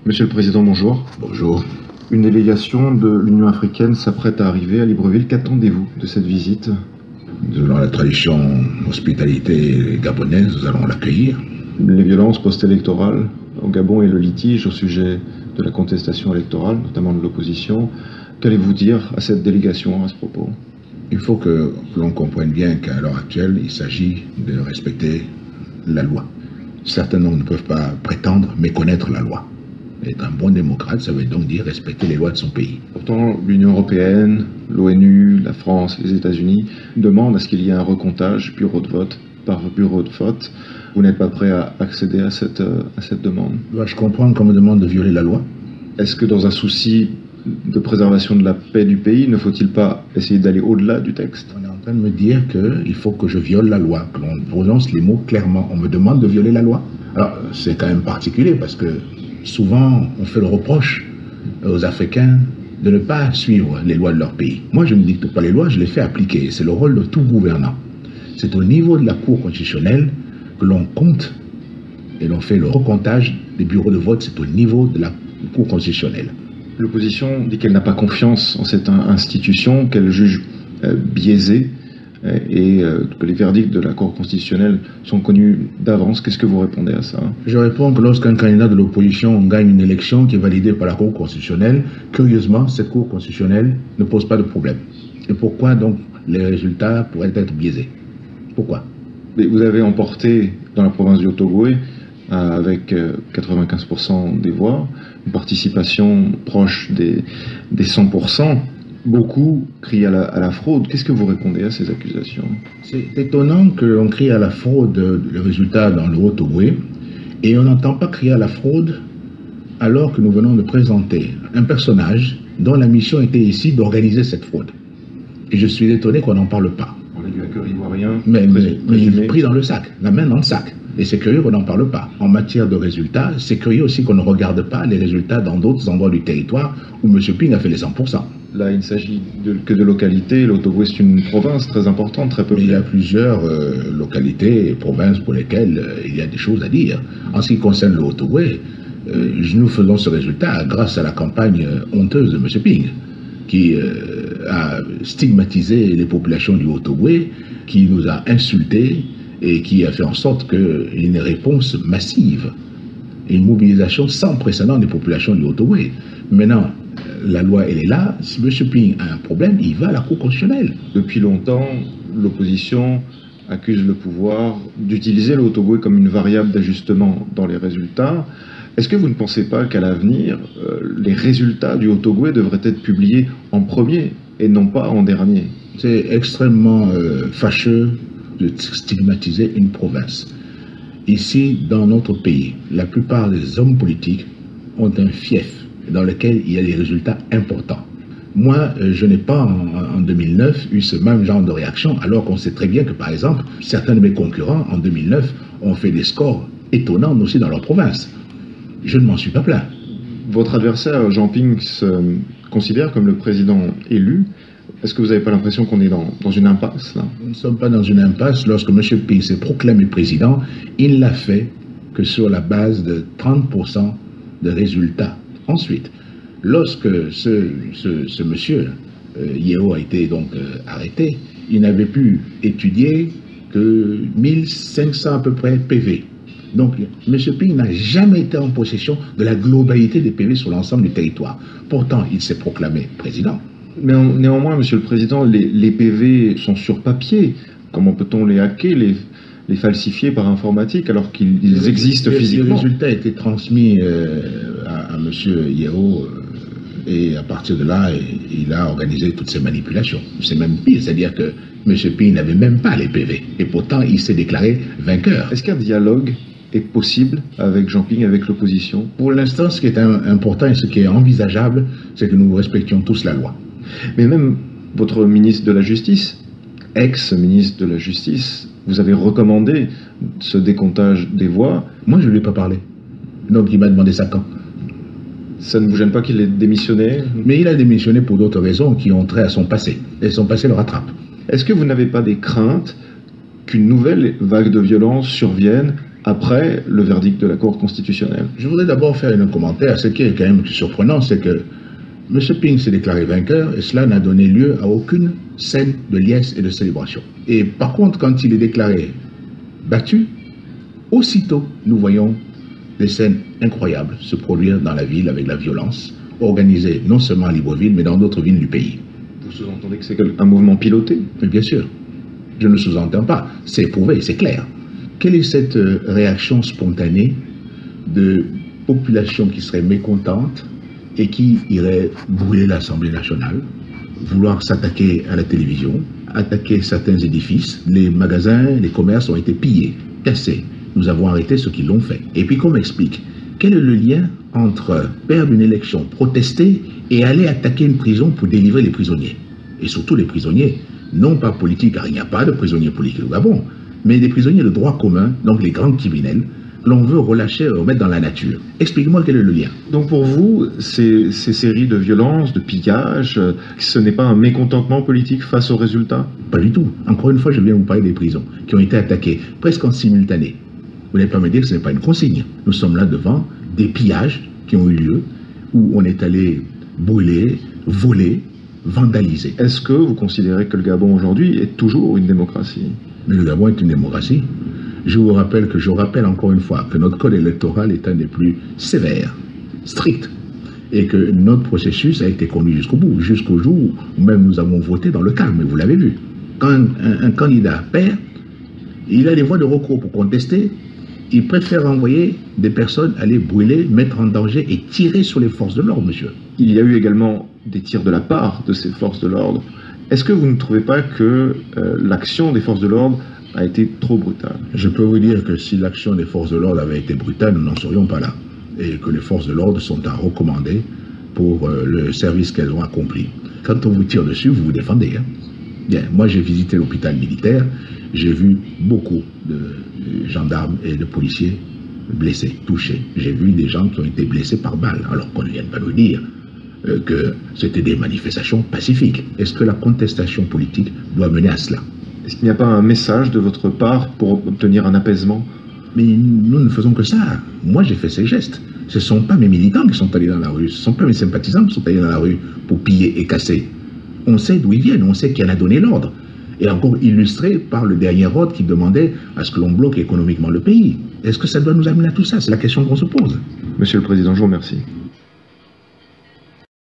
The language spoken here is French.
Monsieur le Président, bonjour. Bonjour. Une délégation de l'Union africaine s'apprête à arriver à Libreville. Qu'attendez-vous de cette visite? Selon la tradition hospitalité gabonaise, nous allons l'accueillir. Les violences post-électorales au Gabon et le litige au sujet de la contestation électorale, notamment de l'opposition. Qu'allez-vous dire à cette délégation à ce propos? Il faut que l'on comprenne bien qu'à l'heure actuelle, il s'agit de respecter la loi. Certains ne peuvent pas prétendre méconnaître la loi. Être un bon démocrate, ça veut donc dire respecter les lois de son pays. Pourtant, l'Union européenne, l'ONU, la France, les États-Unis demandent à ce qu'il y ait un recomptage bureau de vote par bureau de vote. Vous n'êtes pas prêt à accéder à cette demande? Dois-je comprendre qu'on me demande de violer la loi? Est-ce que dans un souci de préservation de la paix du pays, ne faut-il pas essayer d'aller au-delà du texte? On est en train de me dire qu'il faut que je viole la loi, que l'on prononce les mots clairement. On me demande de violer la loi? Alors, c'est quand même particulier parce que souvent, on fait le reproche aux Africains de ne pas suivre les lois de leur pays. Moi, je ne dicte pas les lois, je les fais appliquer. C'est le rôle de tout gouvernant. C'est au niveau de la Cour constitutionnelle que l'on compte et l'on fait le recomptage des bureaux de vote. C'est au niveau de la Cour constitutionnelle. L'opposition dit qu'elle n'a pas confiance en cette institution, qu'elle juge biaisée et que les verdicts de la Cour constitutionnelle sont connus d'avance. Qu'est-ce que vous répondez à ça? Je réponds que lorsqu'un candidat de l'opposition gagne une élection qui est validée par la Cour constitutionnelle, curieusement, cette Cour constitutionnelle ne pose pas de problème. Et pourquoi donc les résultats pourraient être biaisés? Pourquoi? Mais vous avez emporté dans la province du Haut-Ogooué avec 95% des voix, une participation proche des 100%. Beaucoup crient à la fraude. Qu'est-ce que vous répondez à ces accusations? C'est étonnant que l'on crie à la fraude le résultat dans le Haut-Ogooué et on n'entend pas crier à la fraude alors que nous venons de présenter un personnage dont la mission était ici d'organiser cette fraude. Et je suis étonné qu'on n'en parle pas. On a du hacker ivoirien, mais il est pris dans le sac, la main dans le sac. Et c'est curieux qu'on n'en parle pas. En matière de résultats, c'est curieux aussi qu'on ne regarde pas les résultats dans d'autres endroits du territoire où M. Ping a fait les 100%. Là, il ne s'agit que de localités. L'Haut-Ogooué, c'est une province très importante, très peuplée. Mais il y a plusieurs localités et provinces pour lesquelles il y a des choses à dire. En ce qui concerne le Haut-Ogooué, nous faisons ce résultat grâce à la campagne honteuse de M. Ping, qui a stigmatisé les populations du Haut-Ogooué, qui nous a insultés, et qui a fait en sorte qu'il y ait une réponse massive, une mobilisation sans précédent des populations du Haut-Ogooué. Maintenant, la loi, elle est là. Si M. Ping a un problème, il va à la Cour constitutionnelle. Depuis longtemps, l'opposition accuse le pouvoir d'utiliser le Haut-Ogooué comme une variable d'ajustement dans les résultats. Est-ce que vous ne pensez pas qu'à l'avenir, les résultats du Haut-Ogooué devraient être publiés en premier et non pas en dernier? C'est extrêmement fâcheux de stigmatiser une province. Ici, dans notre pays, la plupart des hommes politiques ont un fief dans lequel il y a des résultats importants. Moi, je n'ai pas en 2009 eu ce même genre de réaction, alors qu'on sait très bien que, par exemple, certains de mes concurrents en 2009 ont fait des scores étonnants aussi dans leur province. Je ne m'en suis pas plaint. Votre adversaire, Jean Ping, se considère comme le président élu. Est-ce que vous n'avez pas l'impression qu'on est dans une impasse, là? Nous ne sommes pas dans une impasse. Lorsque M. Ping s'est proclamé président, il l'a fait que sur la base de 30% de résultats. Ensuite, lorsque ce monsieur, Yeo, a été donc arrêté, il n'avait pu étudier que 1500 à peu près PV. Donc, M. Ping n'a jamais été en possession de la globalité des PV sur l'ensemble du territoire. Pourtant, il s'est proclamé président. Mais néanmoins, Monsieur le Président, les PV sont sur papier. Comment peut-on les hacker, les falsifier par informatique alors qu'ils existent physiquement? Les résultats étaient transmis à M. Yeo et à partir de là, il a organisé toutes ces manipulations. C'est même pire, c'est-à-dire que M. Ping n'avait même pas les PV et pourtant il s'est déclaré vainqueur. Est-ce qu'un dialogue est possible avec Jean Ping, avec l'opposition? Pour l'instant, ce qui est important et ce qui est envisageable, c'est que nous respections tous la loi. Mais même votre ministre de la Justice, ex-ministre de la Justice, vous avez recommandé ce décomptage des voix. Moi, je ne lui ai pas parlé. Donc, il m'a demandé ça quand? Ça ne vous gêne pas qu'il ait démissionné? Mais il a démissionné pour d'autres raisons qui ont trait à son passé. Et son passé le rattrape. Est-ce que vous n'avez pas des craintes qu'une nouvelle vague de violence survienne après le verdict de la Cour constitutionnelle. Je voudrais d'abord faire un commentaire. Ce qui est quand même surprenant, c'est que M. Ping s'est déclaré vainqueur et cela n'a donné lieu à aucune scène de liesse et de célébration. Et par contre, quand il est déclaré battu, aussitôt nous voyons des scènes incroyables se produire dans la ville avec la violence, organisée non seulement à Libreville, mais dans d'autres villes du pays. Vous sous-entendez que c'est un mouvement piloté? Mais bien sûr, je ne sous-entends pas, c'est prouvé, c'est clair. Quelle est cette réaction spontanée de population qui serait mécontente et qui irait brûler l'Assemblée nationale, vouloir s'attaquer à la télévision, attaquer certains édifices? Les magasins, les commerces ont été pillés, cassés. Nous avons arrêté ceux qui l'ont fait. Et puis qu'on m'explique, quel est le lien entre perdre une élection, protester et aller attaquer une prison pour délivrer les prisonniers? Et surtout les prisonniers, non pas politiques, car il n'y a pas de prisonniers politiques au Gabon, mais des prisonniers de droit commun, donc les grands criminels, l'on veut relâcher, remettre dans la nature. Expliquez-moi quel est le lien. Donc pour vous, ces séries de violences, de pillages, ce n'est pas un mécontentement politique face aux résultats? Pas du tout. Encore une fois, je viens vous parler des prisons qui ont été attaquées presque en simultané. Vous n'allez pas me dire que ce n'est pas une consigne. Nous sommes là devant des pillages qui ont eu lieu, où on est allé brûler, voler, vandaliser. Est-ce que vous considérez que le Gabon aujourd'hui est toujours une démocratie? Mais le Gabon est une démocratie. Je rappelle encore une fois que notre code électoral est un des plus sévères, stricts, et que notre processus a été conduit jusqu'au bout, jusqu'au jour où même nous avons voté dans le calme, vous l'avez vu. Quand un candidat perd, il a les voies de recours pour contester, il préfère envoyer des personnes aller brûler, mettre en danger et tirer sur les forces de l'ordre, monsieur. Il y a eu également des tirs de la part de ces forces de l'ordre. Est-ce que vous ne trouvez pas que l'action des forces de l'ordre a été trop brutale? Je peux vous dire que si l'action des forces de l'ordre avait été brutale, nous n'en serions pas là. Et que les forces de l'ordre sont à recommander pour le service qu'elles ont accompli. Quand on vous tire dessus, vous vous défendez. Hein? Bien, moi j'ai visité l'hôpital militaire, j'ai vu beaucoup de gendarmes et de policiers blessés, touchés. J'ai vu des gens qui ont été blessés par balle, alors qu'on ne vienne pas nous dire que c'était des manifestations pacifiques. Est-ce que la contestation politique doit mener à cela? Est-ce qu'il n'y a pas un message de votre part pour obtenir un apaisement? Mais nous ne faisons que ça. Moi, j'ai fait ces gestes. Ce ne sont pas mes militants qui sont allés dans la rue. Ce ne sont pas mes sympathisants qui sont allés dans la rue pour piller et casser. On sait d'où ils viennent. On sait qui en a donné l'ordre. Et encore illustré par le dernier ordre qui demandait à ce que l'on bloque économiquement le pays. Est-ce que ça doit nous amener à tout ça? C'est la question qu'on se pose. Monsieur le Président, je vous remercie.